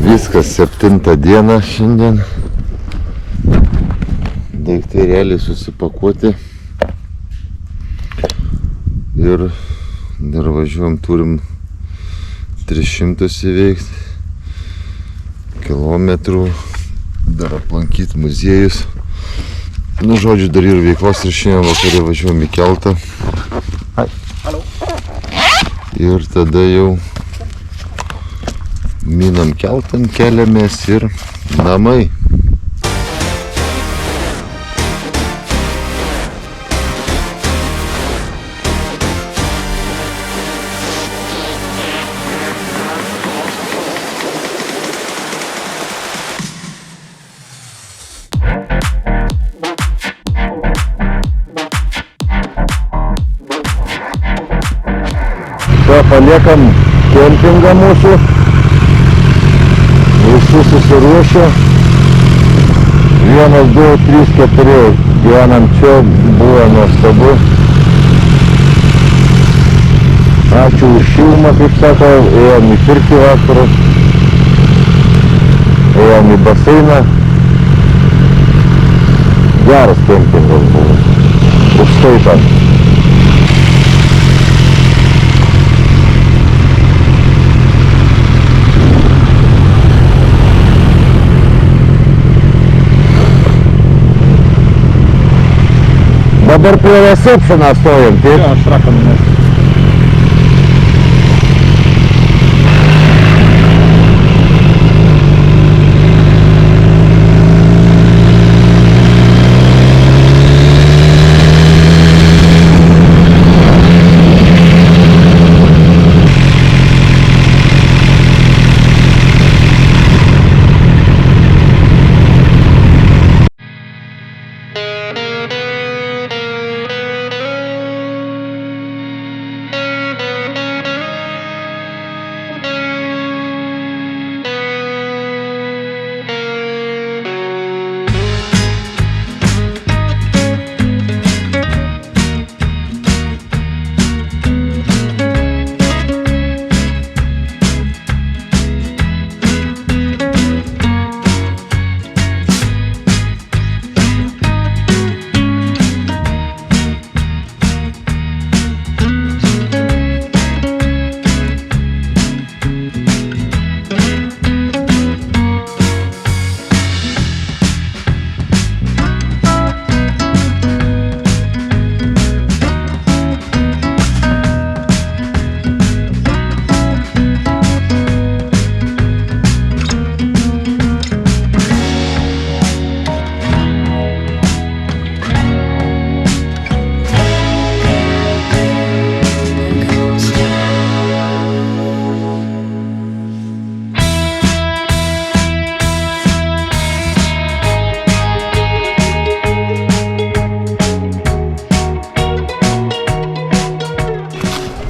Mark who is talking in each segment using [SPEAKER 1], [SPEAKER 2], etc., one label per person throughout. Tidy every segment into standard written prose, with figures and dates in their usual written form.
[SPEAKER 1] Viskas 7 diena šiandien. Daiktai realiai susipakuoti. Ir dar važiuojam, turim 300 įveikti kilometrų. Dar aplankyti muziejus. Nu, žodžiu, dar ir veiklos ir šiandien vakarė važiuojam į keltą. Ir tada jau minam keltą, keliamės ir namai. Paliekam kempingą mūsų, visi susiruošę, 1, 2, 3, 4 gyvenam čia, buvo nuostabu. Ačiū už šilumą, kaip sako, ėjom į pirtį vakarą, ėjom į baseiną, geras kempingas buvo, užskaitant. Dabar prie recepcioną stojam, taip?
[SPEAKER 2] Jo, aš rakam nes.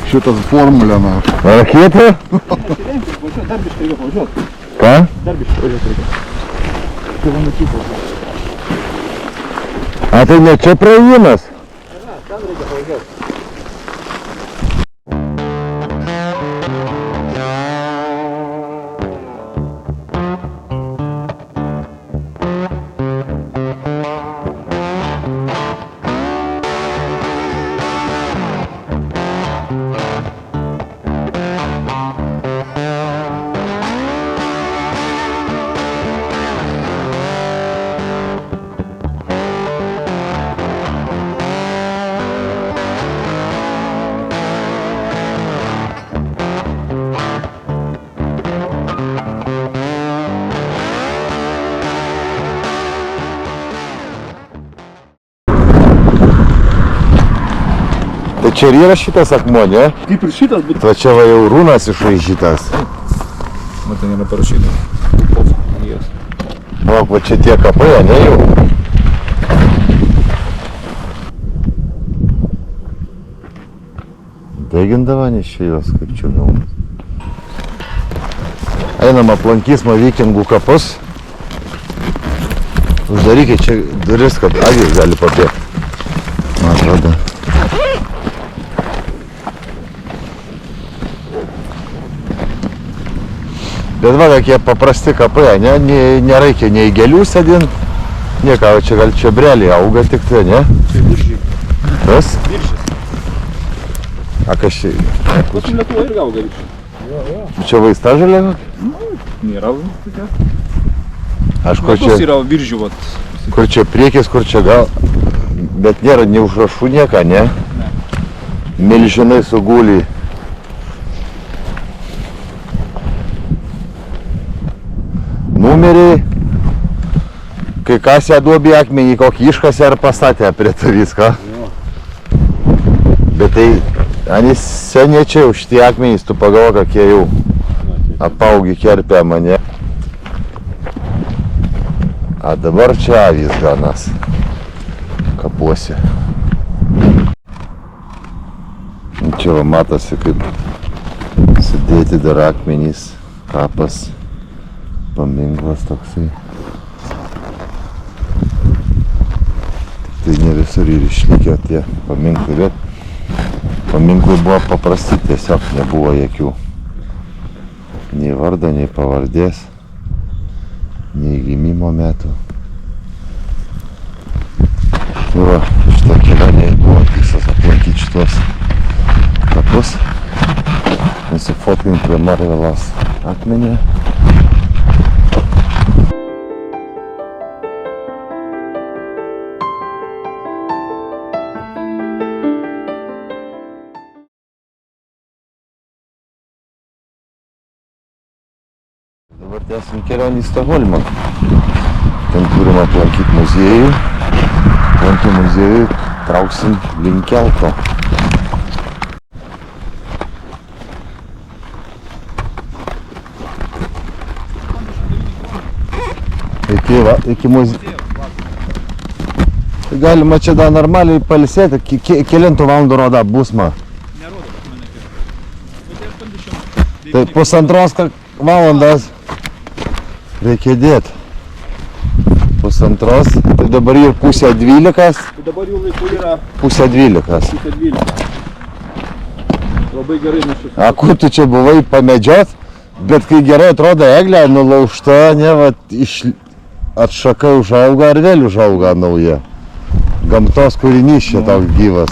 [SPEAKER 2] Šitas formulė, na.
[SPEAKER 1] Raketė?
[SPEAKER 2] Dar biškai reikia važiuoti.
[SPEAKER 1] Ką?
[SPEAKER 2] Dar biškai važiuoti reikia. Kilometrų važiuoti.
[SPEAKER 1] A tai ne čia praėjimas?
[SPEAKER 2] Ne, ten reikia važiuoti.
[SPEAKER 1] Čia ir yra šitas akmuo, ne?
[SPEAKER 2] Kaip ir šitas, bet...
[SPEAKER 1] Va čia va jau runas išraižytas.
[SPEAKER 2] Matai, nėra parašyta.
[SPEAKER 1] Lauk, va čia tie kapai, ne jau? Degindavanis čia jos, kaip čia gal. Einam aplankysim vikingų kapus. Uždarykit čia duris, kad avys gali pabėgti. Man atrodo. Bet va, tokie paprasti kapai, ne? Nereikia nei gėlių sėdint, nieko, čia gal čia breliai auga tik tai, ne?
[SPEAKER 2] Čia viržiai.
[SPEAKER 1] Kas?
[SPEAKER 2] Viržiais.
[SPEAKER 1] A kas čia?
[SPEAKER 2] Pas Lietuvoje irgi auga viržiai.
[SPEAKER 1] Čia vaista žalia?
[SPEAKER 2] Nėra tokia.
[SPEAKER 1] Aišku,
[SPEAKER 2] Čia
[SPEAKER 1] čia,
[SPEAKER 2] yra viržių, vat.
[SPEAKER 1] kur čia priekis, kur čia gal. Bet nėra nei užrašų nieka, ne?
[SPEAKER 2] Ne.
[SPEAKER 1] Milžinai sugulį. Numeriai. Kai kasė duobė akmenį, kokį iškasė ar pastatė prie to viską. Bet tai, anis seniečiai už tie akmenys, tu pagalvo, kokie jau apaugi kerpė mane. A dabar čia avys ganas kapuose. Čia va matosi, kaip sudėti dar akmenys, kapas, paminklas toksai. Tai ne visur ir išlikę tie paminklai, bet paminklai buvo paprasti, tiesiog nebuvo jokių nei vardo, nei pavardės, nei gimimo metų. Tai va, šitą kelionę buvo tikslas aplankyti šitos kapus, nusifotkint prie Marvelos akmenį. Dabar tęsim kelionį į Stokholmą. Ten turim aplankyti muziejų. Aplankyti muziejų trauksim link kelto. Iki muziejų. Galima čia dar normaliai pailsėti. Kelintų valandų rodo bus man?
[SPEAKER 2] Nerodo, kad mane kiek.
[SPEAKER 1] Tai pusantros valandas reikia dėti. Pusantros. Tai dabar ir pusė 12.
[SPEAKER 2] Tai dabar jų laikų yra
[SPEAKER 1] Pusė 12.
[SPEAKER 2] pusė 12. Labai gerai mes čia.
[SPEAKER 1] A kur tu čia buvai pamedžiot? Bet kai gerai atrodo eglė nulaužta, ne, vat, atšaka užauga ar vėl užauga nauja. Gamtos kūrinys čia toks gyvas.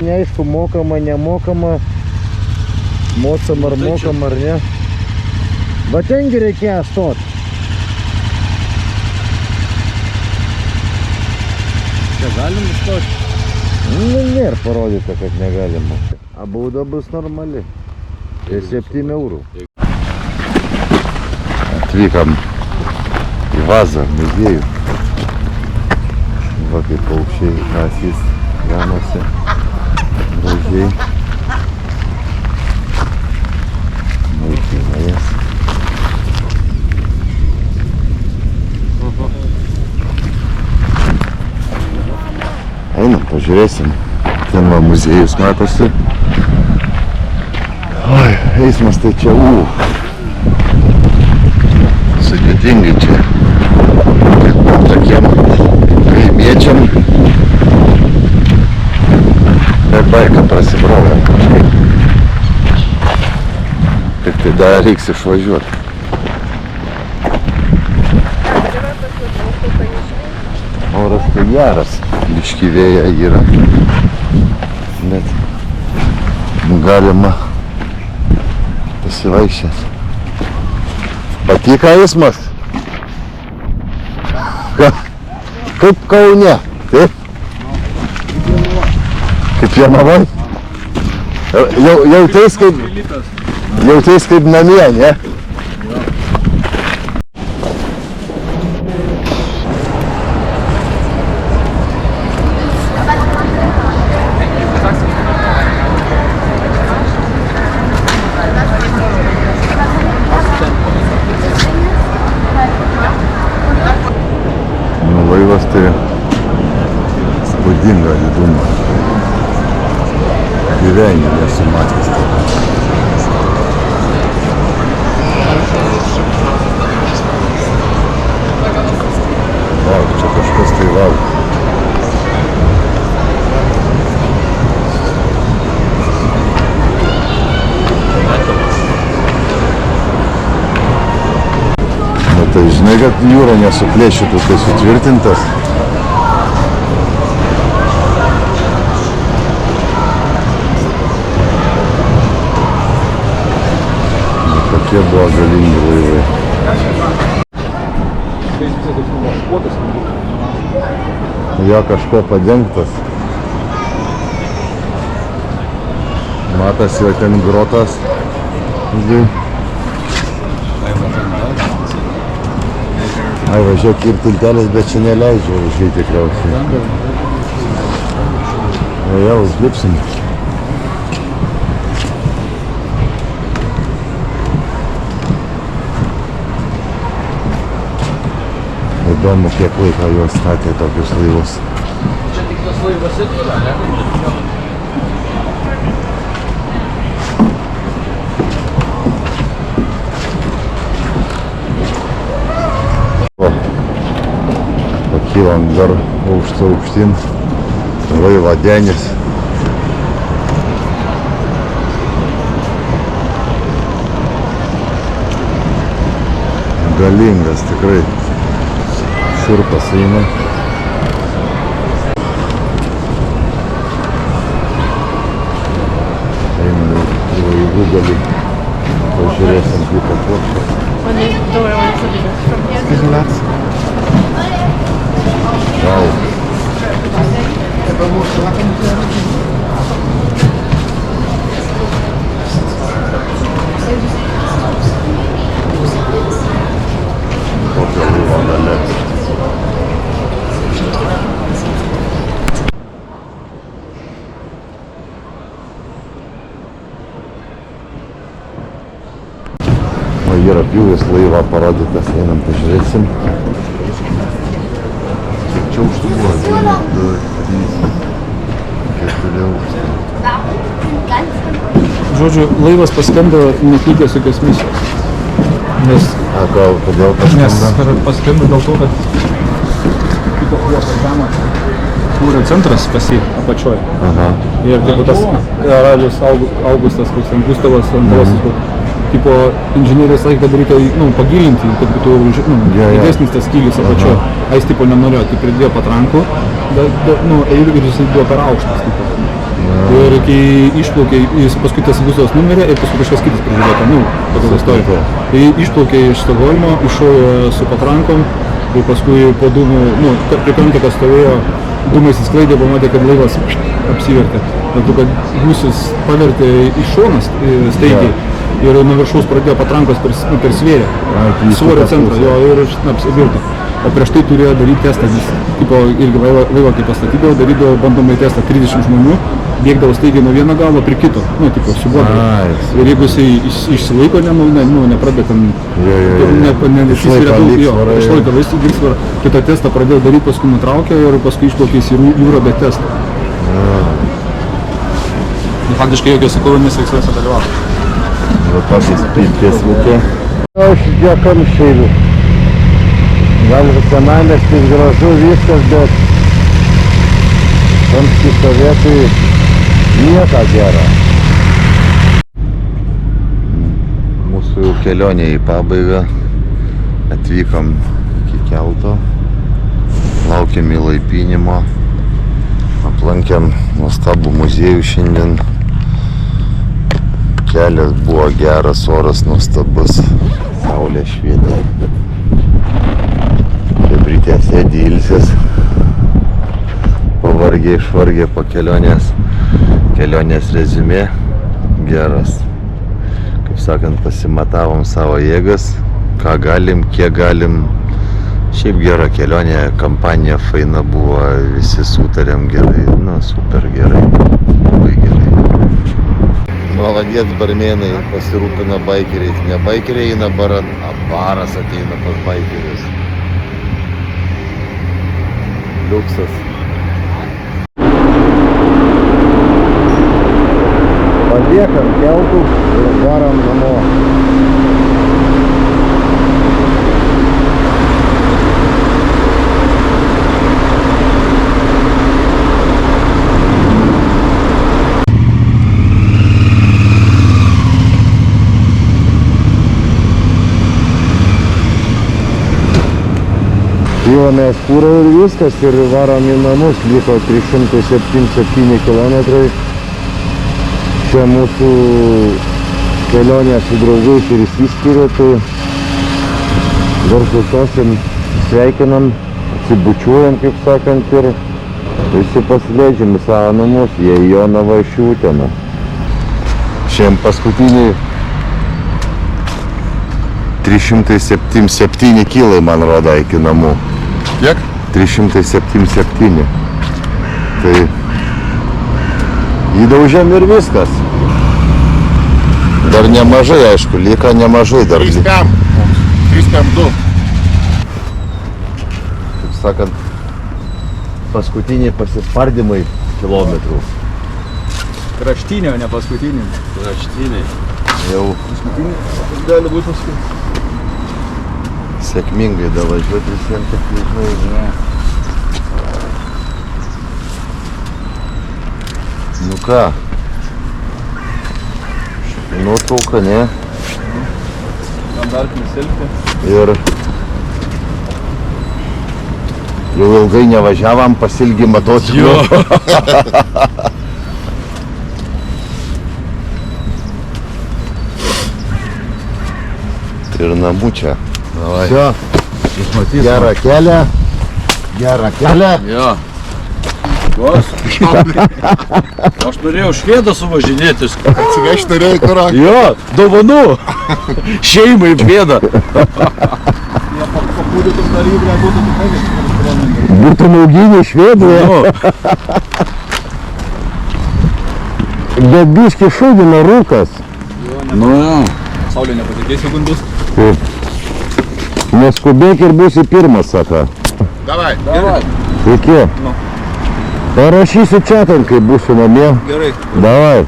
[SPEAKER 1] Neaišku, mokama, nemokama, mocam ar mokam ar ne. Va tengi reikėjo stot.
[SPEAKER 2] Čia galim stoti.
[SPEAKER 1] Nu, nėra parodyta, kad negalima. A bauda bus normali. Ir 7 eurų. Atvykom į Vazą muziejų. Va kaip paukščiai žąsys ganosi gražiai. Maitina jas. Einam, pažiūrėsim. Ten va muziejus matosi. Oi, eismas tai čia sudėtingai čia. Tokiem kaimiečiam. Bet baiką prasibrovėm kažkaip. Tik tai dar reiks išvažiuoti. Oras tai geras. Biški vėja yra. Bet galima pasivaikščioti. Patiko eismas? Kaip Kaune? Taip? Kaip Jonavoj? Jauteis kaip namie, ne? Laivas tai spūdinga diduma. Gyvenime nesu matęs. Vau, čia kažkas tai vau. Tai žinai, kad jūra nesuplėšytų, tai sutvirtintas. Tokie buvo galingi laivai. Jo kažko padengtas. Matosi, ten grotas. Ai, važiuok ir tiltelis, bet čia neleidžia užlipti tikriausiai. O jau užlipsim. Įdomu, kiek laiko juos statė tokius laivus.
[SPEAKER 2] Čia tik tas laivas yra, ne?
[SPEAKER 1] Pakylam dar aukštyn, laivo denis. Galingas tikrai, šiurpas eina. Einam į laivų galį, pažiūrėsim kaip papuošę. Wow. Kokia laivo galia. O yra pjūvis laivą parodytas, einam pažiūrėsim. Čia aukštų buvo 1, 2, 3, 4 aukštų.
[SPEAKER 2] Žodžiu, laivas paskendo neatlikęs jokios misijos. Nes
[SPEAKER 1] kodėl paskendo?
[SPEAKER 2] Nes paskendo dėl to, kad kito uosto žemą kūrė centras pas jį apačioje.
[SPEAKER 1] Aha.
[SPEAKER 2] Ir tipo tas karalius Augustas, koks ten Gustavas antrasis, tipo inžinieriai sakė, kad reikia pagilinti, kad būtų didesnis tas skylius apačioje. A jis tipo nenorėjo, tai pridėjo patrankų, ir jis buvo per aukštas. Tipo. Ir kai išplaukė, jis paskui tas Gustavas numirė ir paskui kažkas kitas prižiūrėta, pagal istoriją. Tai išplaukė iš Stokholmo, iššojo su patrankom ir paskui po dūmų, prie kranto stovėjo Dūmai įsisklaidė, pamatė, kad laivas apsivertė. Dėl to, kad gūsis pavertė į šoną staigiai ir nuo viršaus pradėjo patrankos per svėrę. Svorio centrą, jo, ir apsivirto. O prieš tai turėjo daryti testą, nes tipo, irgi laivą kaip pastatydavo, darydavo bandomąjį testą 30 žmonių, bėgdavo staigiai nuo vieno galo prie kito, nu, tipo, siubuodavo. Ir jeigu jisai išsilaiko, nepradeda ten, išlaiko viršsvarą, kitą testą pradėjo daryti, paskui nutraukė ir paskui išplaukė į jūrą be testą. Faktiškai jokios kovinės veiksmuose dalyvavo.
[SPEAKER 1] Вот так есть песенки.
[SPEAKER 3] Aš dėkam šeiliu. Gal senamiestis gražu viskas, bet tamski sovietai nieko gero.
[SPEAKER 1] Mūsų jau kelionė į pabaigą. Atvykom iki kelto. Laukiam įlaipinimo. Aplankėm nuostabų muziejų šiandien. Kelias buvo geras, oras nuostabus. Saulė švietė. Chebrytė sėdi ilsis. Pavargė, išvargė po kelionės. Kelionės reziumė geras. Kaip sakant, pasimatavom savo jėgas. Ką galim, kiek galim. Šiaip gera kelionė, kampanija faina buvo. Visi sutarėm gerai. Nu, super gerai. Labai gerai. Молодец, барменai, pasirūpina baikeriais. Ne baikeriai eina baran, a baras ateina pas baikerius. Liuksas.
[SPEAKER 3] Paliekam keltų ir varam namo. Pylomės kūrą ir viskas ir varom į namus, liko 307 kilometrai. Čia mūsų kelionė su draugais ir išsiskiria, tai dar sustosim, sveikinam, atsibučiuojam, kaip sakant, ir visi pasileidžiam į savo namus, jie į Jonavą iš Uteną.
[SPEAKER 1] Šiandien paskutiniai 307 kilai, man rodo, iki namų.
[SPEAKER 2] Kiek?
[SPEAKER 1] 377. Tai įdaužėm ir viskas. Dar nemažai, aišku, lieka nemažai dar.
[SPEAKER 2] 352.
[SPEAKER 1] Kaip sakant, paskutiniai pasispardymai kilometrų.
[SPEAKER 2] Kraštinė, o ne paskutinė.
[SPEAKER 1] Kraštiniai. Jau
[SPEAKER 2] Gali būti paskutinė.
[SPEAKER 1] sėkmingai davažiuoti visiems, tik nežinai. Nu ką? Nuotrauka, ne?
[SPEAKER 2] Standartinis selfie.
[SPEAKER 1] Ir jau ilgai nevažiavam, pasilgi motociklų. Ir namų čia. Все. Gerą kelią. Gerą kelią.
[SPEAKER 4] Jo. Aš norėjau švedą suvažinėtis.
[SPEAKER 1] Atsigaiš norėjai kurą.
[SPEAKER 4] Jo, dovanų. Šeimai bėda.
[SPEAKER 2] Papūdytum dar įbrę, būtų tikrai.
[SPEAKER 3] Būtum auginį Švedijoje. Bet biški šūdina rūkas.
[SPEAKER 4] Nu jo.
[SPEAKER 2] Saulė nepatikės, jeigu bus.
[SPEAKER 3] Taip. Neskubėk ir būsi pirmas, sako.
[SPEAKER 2] Davai.
[SPEAKER 3] Iki.
[SPEAKER 2] Nu.
[SPEAKER 3] Parašysiu čia ten, kai būsiu namie.
[SPEAKER 2] Gerai.
[SPEAKER 3] Davai.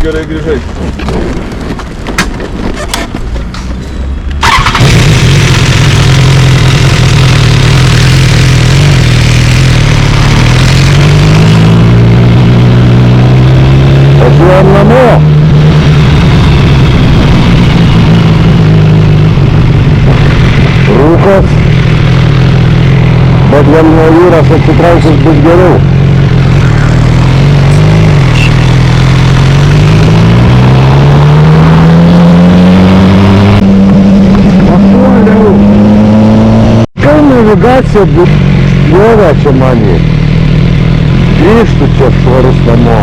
[SPEAKER 2] Gerai grįžai.
[SPEAKER 3] Važiuojam namo. Rūkas. Bet vėl nuo jūros atsitraukus bus geriau. Papuoliau. Kai navigacija bus Bėga čia mani. Grįžtų čia švarus namo.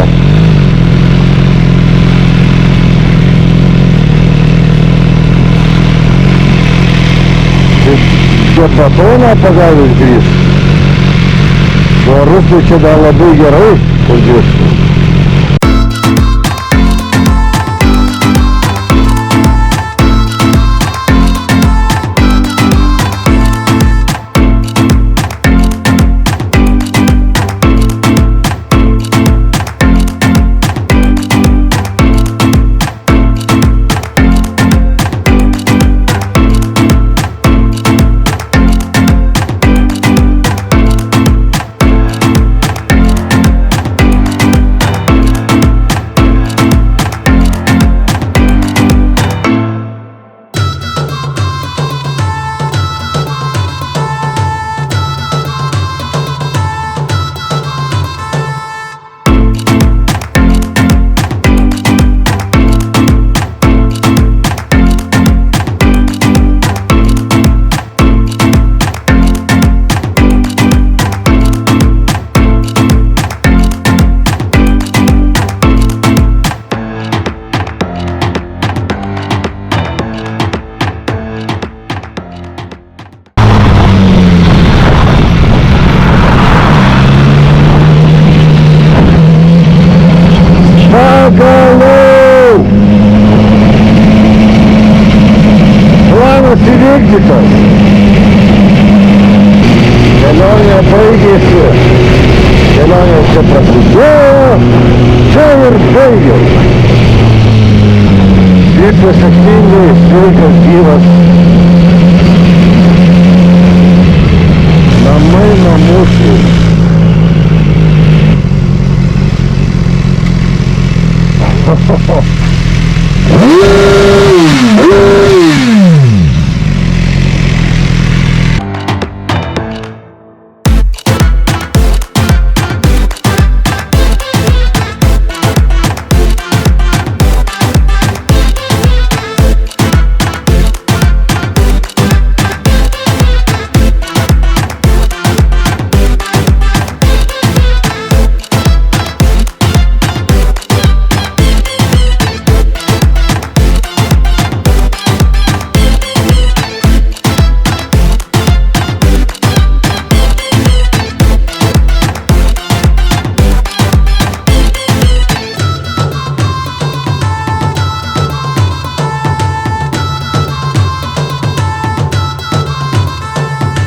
[SPEAKER 3] Čia batoną pagavęs grįžtų. Švarus tai čia dar labai gerai, kur grįžtų. Pagaliau! Planas įvykdytas. Kelionė baigėsi. Kelionė čia prasidėjo. Čia ir baigėsi. Viskas sėkmingai, sveikas, gyvas. Namai namušiai. Ha ha ha.